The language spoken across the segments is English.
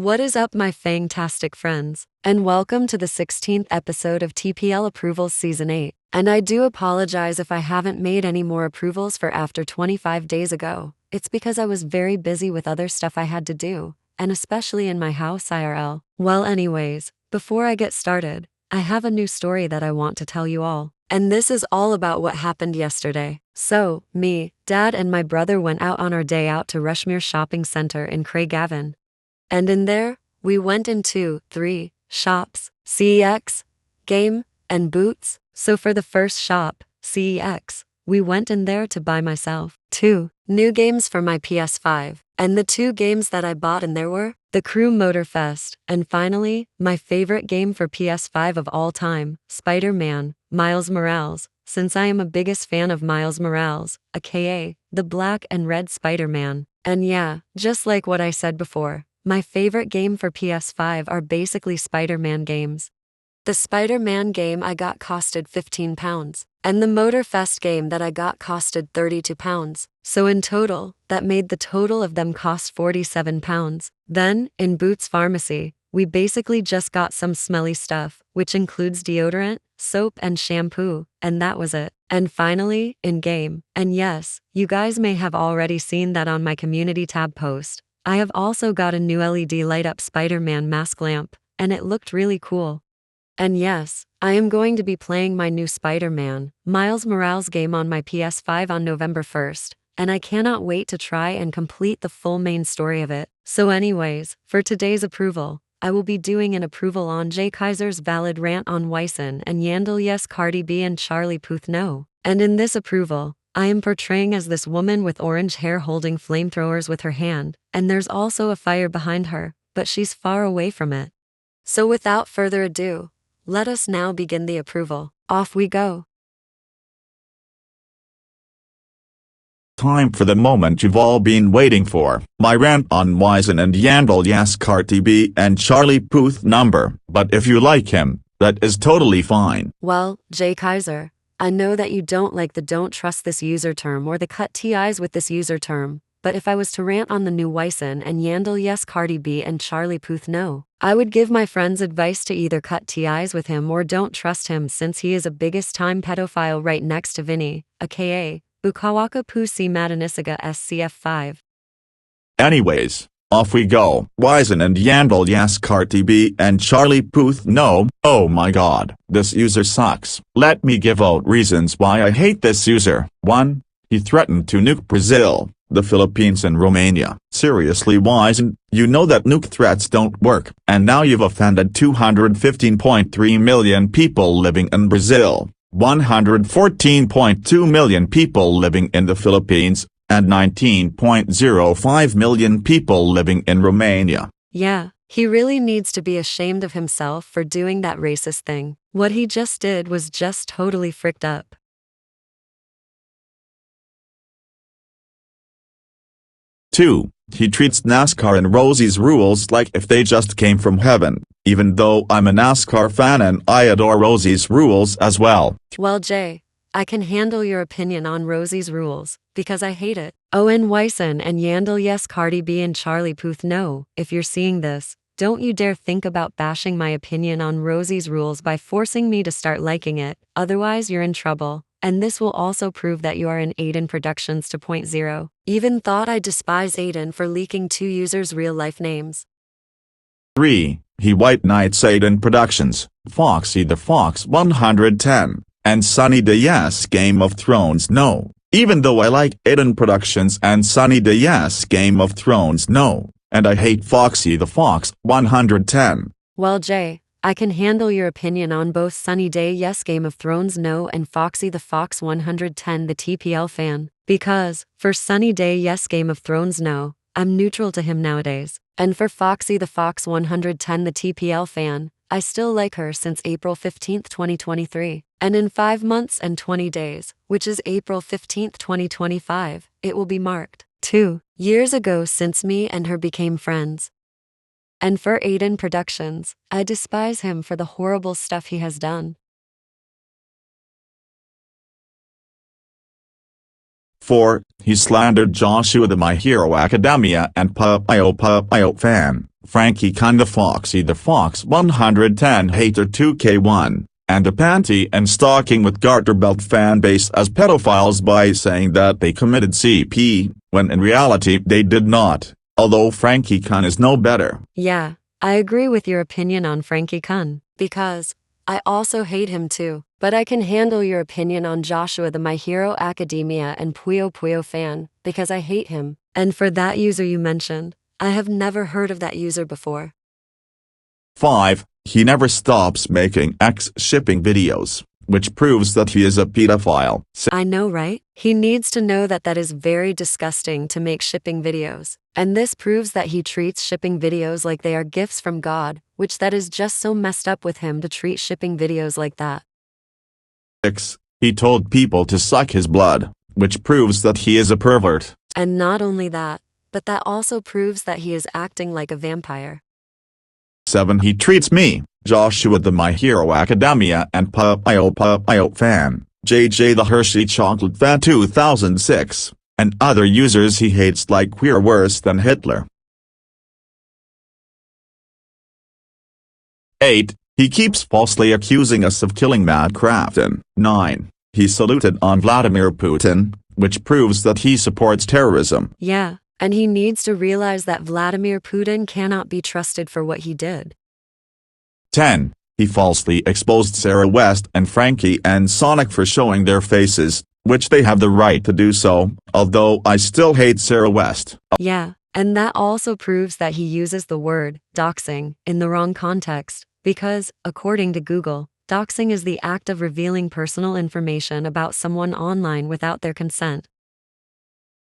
What is up, my fantastic friends? And welcome to the 16th episode of TPL Approvals Season 8. And I do apologize if I haven't made any more approvals for after 25 days ago. It's because I was very busy with other stuff I had to do, and especially in my house IRL. Well, anyways, before I get started, I have a new story that I want to tell you all. And this is all about what happened yesterday. So, me, Dad, and my brother went out on our day out to Rushmere Shopping Center in Craigavon. And in there, we went into 3 shops, CEX, Game, and Boots. So for the first shop, CEX, we went in there to buy myself 2 new games for my PS5. And the 2 games that I bought in there were The Crew Motorfest, and finally, my favorite game for PS5 of all time, Spider-Man, Miles Morales, since I am a biggest fan of Miles Morales, aka the black and red Spider-Man. And yeah, just like what I said before, my favorite game for PS5 are basically Spider-Man games. The Spider-Man game I got costed £15, and the Motorfest game that I got costed £32. So in total, that made the total of them cost £47. Then, in Boots Pharmacy, we basically just got some smelly stuff, which includes deodorant, soap, and shampoo, and that was it. And finally, in Game, and yes, you guys may have already seen that on my community tab post, I have also got a new LED light-up Spider-Man mask lamp, and it looked really cool. And yes, I am going to be playing my new Spider-Man, Miles Morales game on my PS5 on November 1st, and I cannot wait to try and complete the full main story of it. So anyways, for today's approval, I will be doing an approval on Jay Kaiser's valid rant on Wyson and Yandel yes Cardi B and Charlie Puth no. And in this approval, I am portraying as this woman with orange hair holding flamethrowers with her hand, and there's also a fire behind her, but she's far away from it. So without further ado, let us now begin the approval. Off we go. Time for the moment you've all been waiting for. My rant on Wyson and Yandel yes Cardi B and Charlie Puth number. But if you like him, that is totally fine. Well, Jay Kaiser, I know that you don't like the don't trust this user term or the cut TIs with this user term, but if I was to rant on the new Wyson and Yandel yes Cardi B and Charlie Puth no, I would give my friends advice to either cut TIs with him or don't trust him since he is a biggest time pedophile right next to Vinny, aka Bukawaka Pusi Madanisiga SCF5. Anyways, off we go. Wyson and Yandel yes Cardi B and Charlie Puth no. Oh my god, this user sucks. Let me give out reasons why I hate this user. 1. He threatened to nuke Brazil, the Philippines and Romania. Seriously Wyson, you know that nuke threats don't work, and now you've offended 215.3 million people living in Brazil, 114.2 million people living in the Philippines, and 19.05 million people living in Romania. Yeah, he really needs to be ashamed of himself for doing that racist thing. What he just did was just totally fricked up. 2. He treats NASCAR and Rosie's rules like if they just came from heaven, even though I'm a NASCAR fan and I adore Rosie's rules as well. Well, Jay, I can handle your opinion on Rosie's rules, because I hate it. Oh, and Wyson and Yandel yes Cardi B and Charlie Puth no, if you're seeing this, don't you dare think about bashing my opinion on Rosie's rules by forcing me to start liking it, otherwise you're in trouble. And this will also prove that you are in Aiden Productions 2.0. Even thought I despise Aiden for leaking 2 users' real-life names. 3. He white knights Aiden Productions, Foxy the Fox 110, and Sunny Day yes Game of Thrones no. Even though I like Aiden Productions and Sunny Day yes Game of Thrones no, and I hate Foxy the Fox 110. Well, Jay, I can handle your opinion on both Sunny Day yes Game of Thrones no and Foxy the Fox 110 the TPL fan, because, for Sunny Day yes Game of Thrones no, I'm neutral to him nowadays, and for Foxy the Fox 110 the TPL fan, I still like her since April 15, 2023, and in 5 months and 20 days, which is April 15, 2025, it will be marked 2 years ago since me and her became friends. And for Aiden Productions, I despise him for the horrible stuff he has done. 4. He slandered Joshua the My Hero Academia and Papio fan, Frankie Kinda Foxy the Fox 110 Hater 2K1, and a panty and stalking with garter belt fanbase as pedophiles by saying that they committed CP, when in reality they did not, although Frankie Kun is no better. Yeah, I agree with your opinion on Frankie Kun, because I also hate him too, but I can handle your opinion on Joshua the My Hero Academia and Puyo Puyo fan, because I hate him, and for that user you mentioned, I have never heard of that user before. 5. He never stops making X-shipping videos, which proves that he is a pedophile. I know, right? He needs to know that that is very disgusting to make shipping videos, and this proves that he treats shipping videos like they are gifts from God, which that is just so messed up with him to treat shipping videos like that. 6. He told people to suck his blood, which proves that he is a pervert. And not only that, but that also proves that he is acting like a vampire. 7. He treats me, Joshua the My Hero Academia and Puyo fan, JJ the Hershey Chocolate fan 2006, and other users he hates like we're worse than Hitler. 8. He keeps falsely accusing us of killing Matt Crafton. 9. He saluted on Vladimir Putin, which proves that he supports terrorism. Yeah, and he needs to realize that Vladimir Putin cannot be trusted for what he did. 10. He falsely exposed Sarah West and Frankie and Sonic for showing their faces, which they have the right to do so, although I still hate Sarah West. Yeah, and that also proves that he uses the word doxing in the wrong context, because, according to Google, doxing is the act of revealing personal information about someone online without their consent.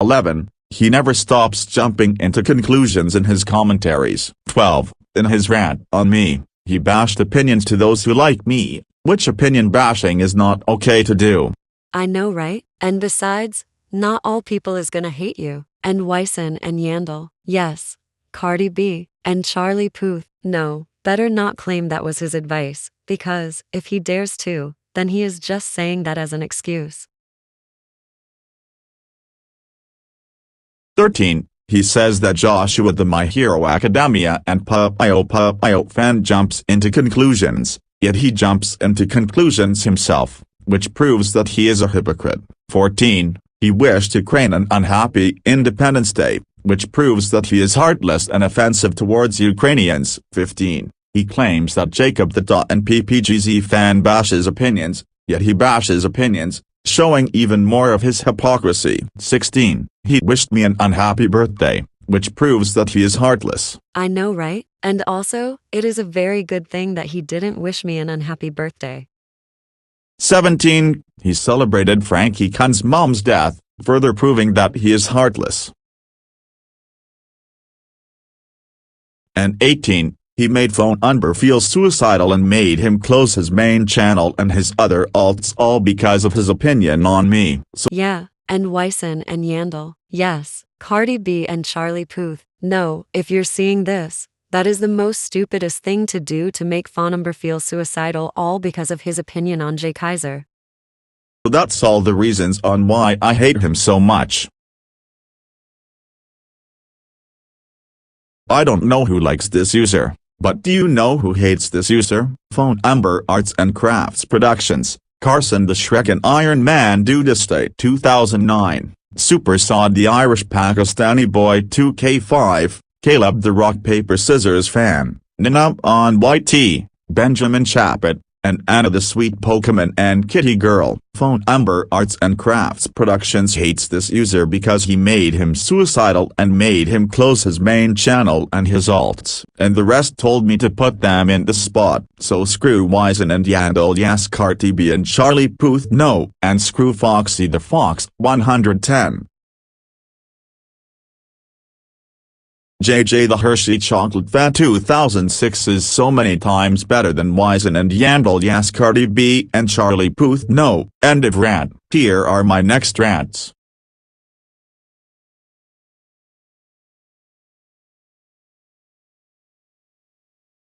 11. He never stops jumping into conclusions in his commentaries. 12. In his rant on me, he bashed opinions to those who like me, which opinion bashing is not okay to do. I know, right? And besides, not all people is gonna hate you. And Wyson and Yandel, yes. Cardi B, and Charlie Puth, no, better not claim that was his advice, because, if he dares to, then he is just saying that as an excuse. 13. He says that Joshua the My Hero Academia and Puyo fan jumps into conclusions, yet he jumps into conclusions himself, which proves that he is a hypocrite. 14. He wished Ukraine an unhappy Independence Day, which proves that he is heartless and offensive towards Ukrainians. 15. He claims that Jacob the and PPGZ fan bashes opinions, yet he bashes opinions, showing even more of his hypocrisy. 16. He wished me an unhappy birthday, which proves that he is heartless. I know, right? And also, it is a very good thing that he didn't wish me an unhappy birthday. 17. He celebrated Frankie Kun's mom's death, further proving that he is heartless. And 18. He made Phone Umber feel suicidal and made him close his main channel and his other alts, all because of his opinion on me. Yeah, and Wyson and Yandel, yes, Cardi B and Charlie Puth, no, if you're seeing this, that is the most stupidest thing to do to make Phone Umber feel suicidal, all because of his opinion on Jay Kaiser. That's all the reasons on why I hate him so much. I don't know who likes this user. But do you know who hates this user? Phone Umber Arts and Crafts Productions, Carson the Shrek and Iron Man Dude Estate 2009, Super Sod the Irish Pakistani Boy 2K5, Caleb the Rock Paper Scissors fan, Nina on YT, Benjamin Chappett, and Anna the Sweet Pokemon and Kitty Girl. Phone Umber Arts and Crafts Productions hates this user because he made him suicidal and made him close his main channel and his alts, and the rest told me to put them in the spot. So screw Wyson and Yandel, yes, Cardi B and Charlie Puth, no, and screw Foxy the Fox 110. JJ the Hershey Chocolate fan 2006 is so many times better than Wyson and Yandel, yes, Cardi B and Charlie Puth, no. End of rant. Here are my next rants.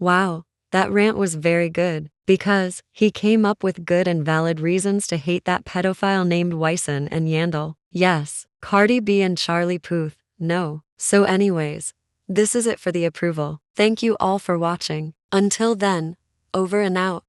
Wow, that rant was very good, because he came up with good and valid reasons to hate that pedophile named Wyson and Yandel, yes, Cardi B and Charlie Puth, no. So anyways, This is it for the approval. Thank you all for watching. Until then, over and out.